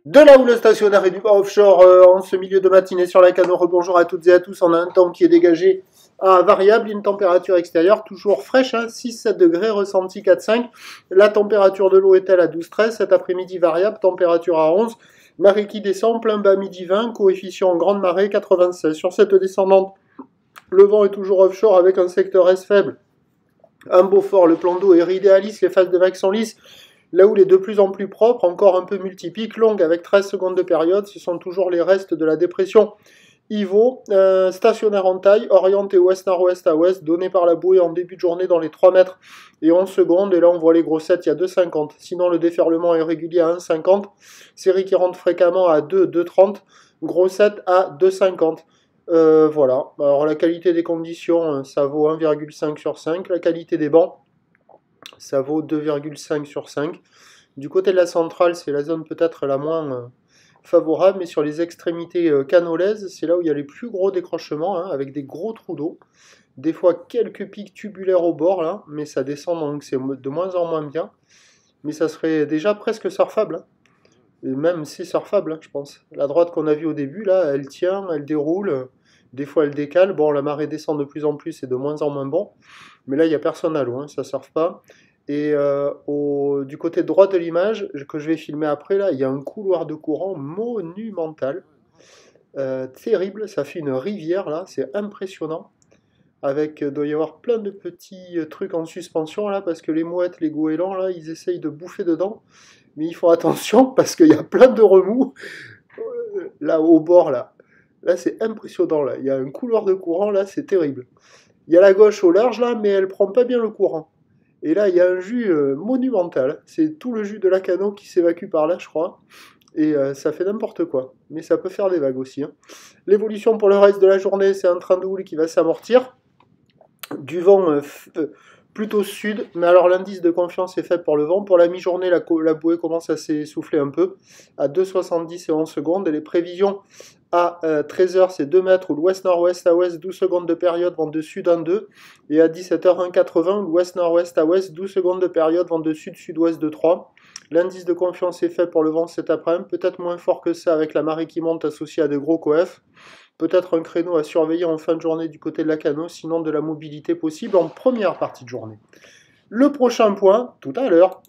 De là où le stationnaire et du bas offshore en ce milieu de matinée sur la Cano. Rebonjour à toutes et à tous. On a un temps qui est dégagé à variable, une température extérieure toujours fraîche, hein, 6-7 degrés, ressenti 4-5. La température de l'eau est-elle à 12-13. Cet après-midi variable, température à 11. Marée qui descend, plein bas midi 20, coefficient grande marée 96. Sur cette descendante, le vent est toujours offshore avec un secteur S faible. Un beau fort, le plan d'eau est idéaliste, les phases de vagues sont lisses. Là où il est de plus en plus propre, encore un peu multipique, longue avec 13 secondes de période, ce sont toujours les restes de la dépression Ivo, stationnaire en taille, orienté ouest-nord-ouest à ouest, donné par la bouée en début de journée dans les 3 mètres et 11 secondes, et là on voit les grossettes, il y a 2,50. Sinon le déferlement est régulier à 1,50, série qui rentre fréquemment à 2, 2,30, grossette à 2,50. Voilà, alors la qualité des conditions, ça vaut 1,5 sur 5, la qualité des bancs, ça vaut 2,5 sur 5. Du côté de la centrale, c'est la zone peut-être la moins favorable, mais sur les extrémités canolaises, c'est là où il y a les plus gros décrochements, hein, avec des gros trous d'eau. Des fois quelques pics tubulaires au bord, là, mais ça descend, donc c'est de moins en moins bien. Mais ça serait déjà presque surfable, hein. Et même c'est surfable, hein, je pense. La droite qu'on a vue au début, là, elle tient, elle déroule. Des fois elle décale. Bon, la marée descend de plus en plus et de moins en moins bon. Mais là, il n'y a personne à l'eau, hein, ça ne surfe pas. Et du côté droit de l'image, que je vais filmer après, là, il y a un couloir de courant monumental. Terrible, ça fait une rivière, là, c'est impressionnant. Avec, doit y avoir plein de petits trucs en suspension, là, parce que les mouettes, les goélands, là, ils essayent de bouffer dedans. Mais ils font attention, parce qu'il y a plein de remous, là, au bord, là. Là, c'est impressionnant, là. Il y a un couloir de courant, là, c'est terrible. Il y a la gauche au large, là, mais elle prend pas bien le courant. Et là, il y a un jus monumental. C'est tout le jus de la Cano qui s'évacue par là, je crois. Et ça fait n'importe quoi. Mais ça peut faire des vagues aussi, hein. L'évolution pour le reste de la journée, c'est un train de houle qui va s'amortir. Du vent plutôt sud. Mais alors, l'indice de confiance est faible pour le vent. Pour la mi-journée, la bouée commence à s'essouffler un peu. À 2,70 et 11 secondes. Et les prévisions à 13h, c'est 2 mètres, ou l'ouest-nord-ouest à ouest, 12 secondes de période, vent de sud 1,2. Et à 17h, 1,80, l'ouest-nord-ouest à ouest, 12 secondes de période, vent de sud-sud-ouest de 3. L'indice de confiance est fait pour le vent cet après-midi, peut-être moins fort que ça avec la marée qui monte associée à de gros coefs. Peut-être un créneau à surveiller en fin de journée du côté de la Cano, sinon de la mobilité possible en première partie de journée. Le prochain point, tout à l'heure.